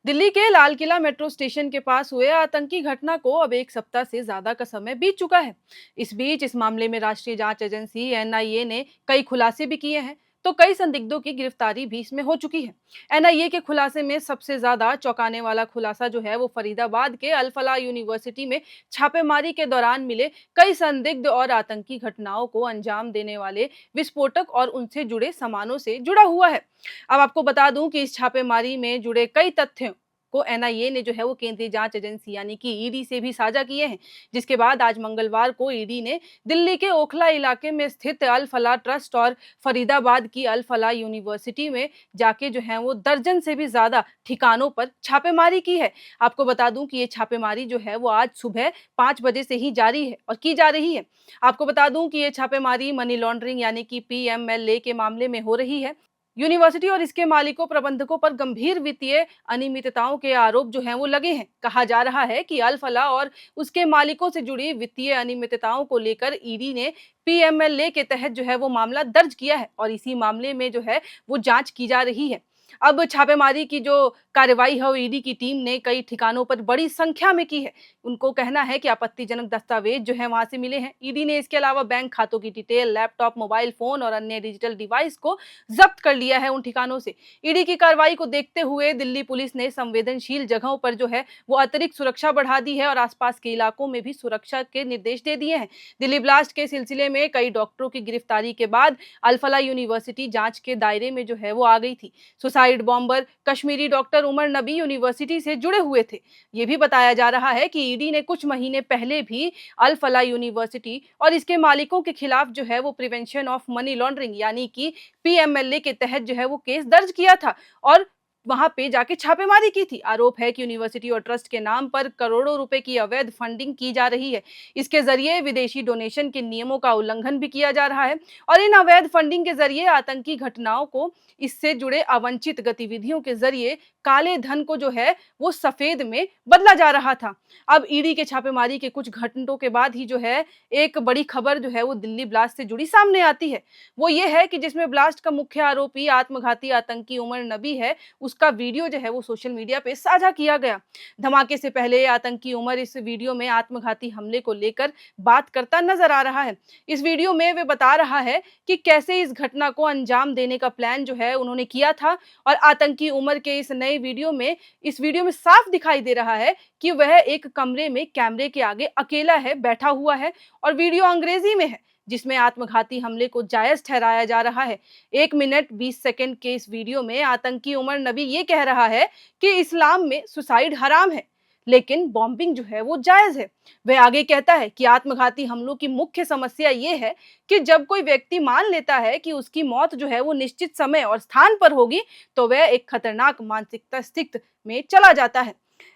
दिल्ली के Lal Qila metro station के पास हुए आतंकी घटना को अब एक सप्ताह से ज्यादा का समय बीत चुका है। इस बीच इस मामले में राष्ट्रीय जांच एजेंसी एनआईए ने कई खुलासे भी किए हैं, तो कई संदिग्धों की गिरफ्तारी भी इसमें हो चुकी है। एनआईए के खुलासे में सबसे ज्यादा चौंकाने वाला खुलासा जो है वो फरीदाबाद के अल फलाह यूनिवर्सिटी में छापेमारी के दौरान मिले कई संदिग्ध और आतंकी घटनाओं को अंजाम देने वाले विस्फोटक और उनसे जुड़े सामानों से जुड़ा हुआ है। अब आपको बता दूं कि इस छापेमारी में जुड़े कई तथ्यों को एनआईए ने जो है वो केंद्रीय जांच एजेंसी यानी कि ईडी से भी साझा किए हैं, जिसके बाद आज मंगलवार को ईडी ने दिल्ली के ओखला इलाके में स्थित अल फलाह ट्रस्ट और फरीदाबाद की अल फलाह यूनिवर्सिटी में जाके जो है वो दर्जन से भी ज्यादा ठिकानों पर छापेमारी की है। आपको बता दूं कि ये छापेमारी जो है वो आज सुबह 5 बजे से ही जारी है और की जा रही है। आपको बता दूं कि ये छापेमारी मनी लॉन्ड्रिंग यानी कि पीएमएलए के मामले में हो रही है। यूनिवर्सिटी और इसके मालिकों प्रबंधकों पर गंभीर वित्तीय अनियमितताओं के आरोप जो हैं वो लगे हैं। कहा जा रहा है कि अल फलाह और उसके मालिकों से जुड़ी वित्तीय अनियमितताओं को लेकर ईडी ने पीएमएलए के तहत जो है वो मामला दर्ज किया है और इसी मामले में जो है वो जांच की जा रही है। अब छापेमारी की जो कार्रवाई है वो ईडी की टीम ने कई ठिकानों पर बड़ी संख्या में की है। उनको कहना है कि आपत्तिजनक दस्तावेज जो है वहां से मिले हैं। ईडी ने इसके अलावा बैंक खातों की डिटेल, लैपटॉप, मोबाइल फोन और अन्य डिजिटल डिवाइस को जब्त कर लिया है उन ठिकानों से। ईडी की कार्रवाई को देखते हुए दिल्ली पुलिस ने संवेदनशील जगहों पर जो है वो अतिरिक्त सुरक्षा बढ़ा दी है और आसपास के इलाकों में भी सुरक्षा के निर्देश दे दिए हैं। दिल्ली ब्लास्ट के सिलसिले में कई डॉक्टरों की गिरफ्तारी के बाद अल फलाह यूनिवर्सिटी जांच के दायरे में जो है वो आ गई थी। Suicide bomber Kashmiri doctor Umar Nabi university से जुड़े हुए थे। ये भी बताया जा रहा है कि ईडी ने कुछ महीने पहले भी अल फलाह यूनिवर्सिटी और इसके मालिकों के खिलाफ जो है वो प्रिवेंशन ऑफ मनी लॉन्ड्रिंग यानी कि पीएमएलए के तहत जो है वो केस दर्ज किया था और वहां पे जाके छापेमारी की थी। आरोप है कि यूनिवर्सिटी और ट्रस्ट के नाम पर करोड़ों रुपए की अवैध फंडिंग की जा रही है। इसके जरिए विदेशी डोनेशन के नियमों का उल्लंघन भी किया जा रहा है और इन अवैध फंडिंग के जरिए आतंकी घटनाओं को, इससे जुड़े अवांछित गतिविधियों के जरिए काले धन को जो है वो सफेद में बदला जा रहा था। अब ईडी के छापेमारी के कुछ घंटों के बाद ही जो है एक बड़ी खबर जो है वो दिल्ली ब्लास्ट से जुड़ी सामने आती है। वो ये है कि जिसमें ब्लास्ट का मुख्य आरोपी आत्मघाती आतंकी उमर नबी है, उसका वीडियो जो है वो सोशल मीडिया पे साझा किया गया। धमाके से पहले आतंकी उमर इस वीडियो में आत्मघाती हमले को लेकर बात करता नजर आ रहा है। इस वीडियो में वे बता रहा है कि कैसे इस घटना को अंजाम देने का प्लान जो है उन्होंने किया था और आतंकी उमर के इस वीडियो में साफ दिखाई दे रहा है कि वह एक कमरे में कैमरे के आगे अकेला है, बैठा हुआ है और वीडियो अंग्रेजी में है, जिसमें आत्मघाती हमले को जायज ठहराया जा रहा है। 1 मिनट 20 सेकंड के इस वीडियो में आतंकी उमर नबी ये कह रहा है कि इस्लाम में सुसाइड हराम है, लेकिन बॉम्बिंग जो है वो जायज है। वह आगे कहता है कि आत्मघाती हमलों की मुख्य समस्या ये है कि जब कोई व्यक्ति मान लेता है कि उसकी मौत जो है वो निश्चित समय और स्थान पर होगी, तो वह एक खतरनाक मानसिकता स्थिति में चला जाता है।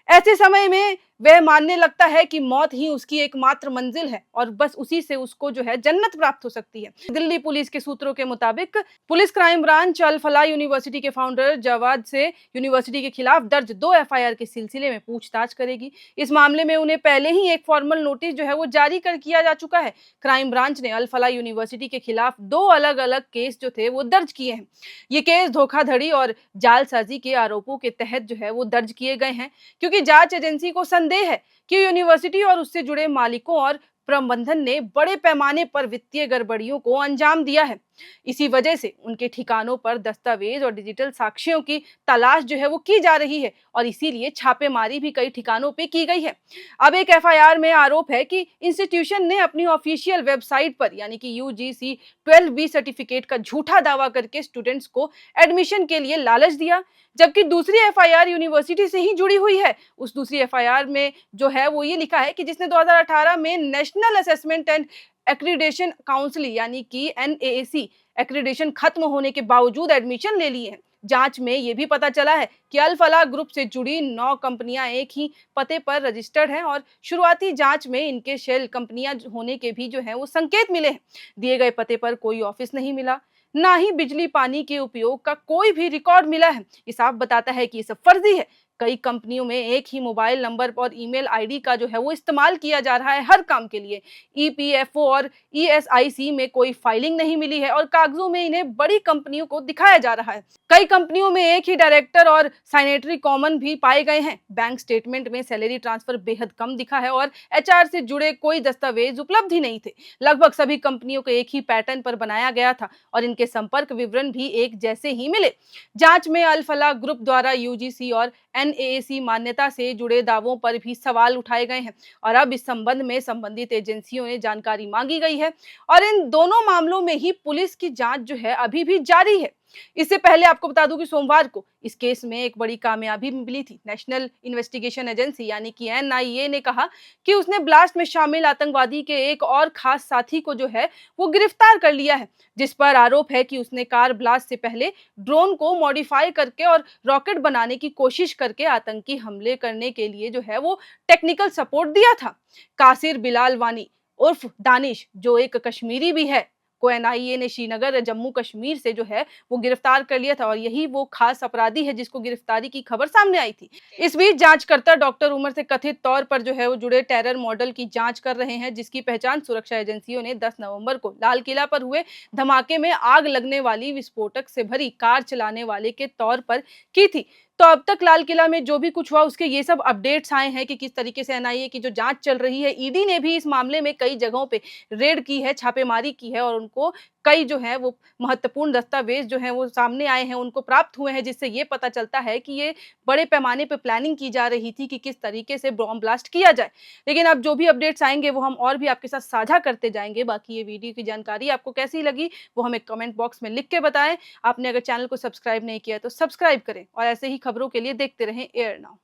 ऐसे समय में वह मानने लगता है कि मौत ही उसकी एकमात्र मंजिल है और बस उसी से उसको जो है जन्नत प्राप्त हो सकती है। दिल्ली पुलिस के सूत्रों के मुताबिक पुलिस क्राइम ब्रांच अल फलाह यूनिवर्सिटी के फाउंडर जवाद से यूनिवर्सिटी के खिलाफ दर्ज 2 एफआईआर के सिलसिले में पूछताछ करेगी। इस मामले में उन्हें पहले ही एक फॉर्मल नोटिस जो है वो जारी कर किया जा चुका है। क्राइम ब्रांच ने अल फलाह यूनिवर्सिटी के खिलाफ 2 अलग-अलग केस जो थे वो दर्ज किए हैं। ये केस धोखाधड़ी और जालसाजी के आरोपों के तहत जो है वो दर्ज किए गए हैं, क्योंकि जांच एजेंसी को संदेह है कि यूनिवर्सिटी और उससे जुड़े मालिकों और प्रबंधन ने बड़े पैमाने पर वित्तीय गड़बड़ियों को अंजाम दिया है। इसी वजह से उनके ठिकानों पर दस्तावेज और डिजिटल साक्ष्यों की तलाश जो है वो की जा रही है और इसीलिए छापेमारी भी कई ठिकानों पे की गई है। अब एक एफआईआर में आरोप है कि इंस्टीट्यूशन ने अपनी ऑफिशियल वेबसाइट पर यानी कि यूजीसी 12B सर्टिफिकेट का झूठा दावा करके स्टूडेंट्स को एडमिशन के लिए लालच दिया, जबकि दूसरी एफआईआर यूनिवर्सिटी से ही जुड़ी हुई है। उस दूसरी एफआईआर में जो है वो ये लिखा है कि जिसने 2018 में national assessment and accreditation council यानी कि एनएएसी एक्रीडेशन खत्म होने के बावजूद एडमिशन ले लिए हैं। जांच में यह भी पता चला है कि अल फलाह ग्रुप से जुड़ी 9 कंपनियां एक ही पते पर रजिस्टर्ड हैं और शुरुआती जांच में इनके शेल कंपनियां होने के भी जो हैं वो संकेत मिले हैं। दिए गए पते पर कोई ऑफिस नहीं मिला, ना ही बिजली पानी के उपयोग का कोई भी रिकॉर्ड मिला है। ये साफ बताता है कि ये सब फर्जी है, कई कंपनियों में एक ही मोबाइल नंबर और ईमेल आईडी का जो है वो इस्तेमाल किया जा रहा है हर काम के लिए। ईपीएफओ और ईएसआईसी में कोई फाइलिंग नहीं मिली है और कागजों में इन्हें बड़ी कंपनियों को दिखाया जा रहा है। कई कंपनियों में एक ही डायरेक्टर और साइनेटरी कॉमन भी पाए गए हैं। बैंक स्टेटमेंट में सैलरी ट्रांसफर बेहद कम दिखा है और एचआर से जुड़े कोई दस्तावेज उपलब्ध ही नहीं थे। लगभग सभी कंपनियों को एक ही पैटर्न पर बनाया गया था और इनके संपर्क विवरण भी एक जैसे ही मिले। जांच में अल फलाह ग्रुप द्वारा यूजीसी और एनएएसी मान्यता से जुड़े दावों पर भी सवाल उठाए गए हैं और अब इस संबंध में संबंधित एजेंसियों ने जानकारी मांगी गई है और इन दोनों मामलों में ही पुलिस की जांच जो है अभी भी जारी है। इससे पहले आपको बता दूं कि सोमवार को इस केस में एक बड़ी कामयाबी मिली थी। नेशनल इन्वेस्टिगेशन एजेंसी यानी कि एनआईए ने कहा कि उसने ब्लास्ट में शामिल आतंकवादी के एक और खास साथी को जो है वो गिरफ्तार कर लिया है, जिस पर आरोप है कि उसने कार ब्लास्ट से पहले ड्रोन को मॉडिफाई करके और रॉकेट बनाने की कोशिश करके आतंकी हमले करने के लिए जो है वो टेक्निकल सपोर्ट दिया था। कासिर बिलाल वानी उर्फ दानिश, जो एक कश्मीरी भी है, को एनआईए ने श्रीनगर जम्मू कश्मीर से जो है वो गिरफ्तार कर लिया था और यही वो खास अपराधी है जिसको गिरफ्तारी की खबर सामने आई थी। इस बीच जांचकर्ता डॉक्टर उमर से कथित तौर पर जो है वो जुड़े टेरर मॉडल की जांच कर रहे हैं, जिसकी पहचान सुरक्षा एजेंसियों ने 10 नवंबर को लाल किला पर हुए धमाके में आग लगने वाली विस्फोटक से भरी कार चलाने वाले के तौर पर की थी। तो अब तक लाल किला में जो भी कुछ हुआ उसके ये सब अपडेट्स आए हैं कि किस तरीके से एनआईए की जो जांच चल रही है। ईडी ने भी इस मामले में कई जगहों पे रेड की है, छापेमारी की है और उनको कई जो है वो महत्वपूर्ण दस्तावेज जो है वो सामने आए हैं, उनको प्राप्त हुए हैं, जिससे ये पता चलता है कि ये बड़े पैमाने पे प्लानिंग की जा रही थी कि किस तरीके से बॉम्ब ब्लास्ट किया जाए। लेकिन अब जो भी अपडेट्स आएंगे वो हम और भी आपके साथ साझा करते जाएंगे। बाकी ये वीडियो की जानकारी आपको कैसी लगी वो हमें कमेंट बॉक्स में लिख के बताएं। आपने अगर चैनल को सब्सक्राइब नहीं किया तो सब्सक्राइब करें और ऐसे ही खबरों के लिए देखते रहें एयर नाउ।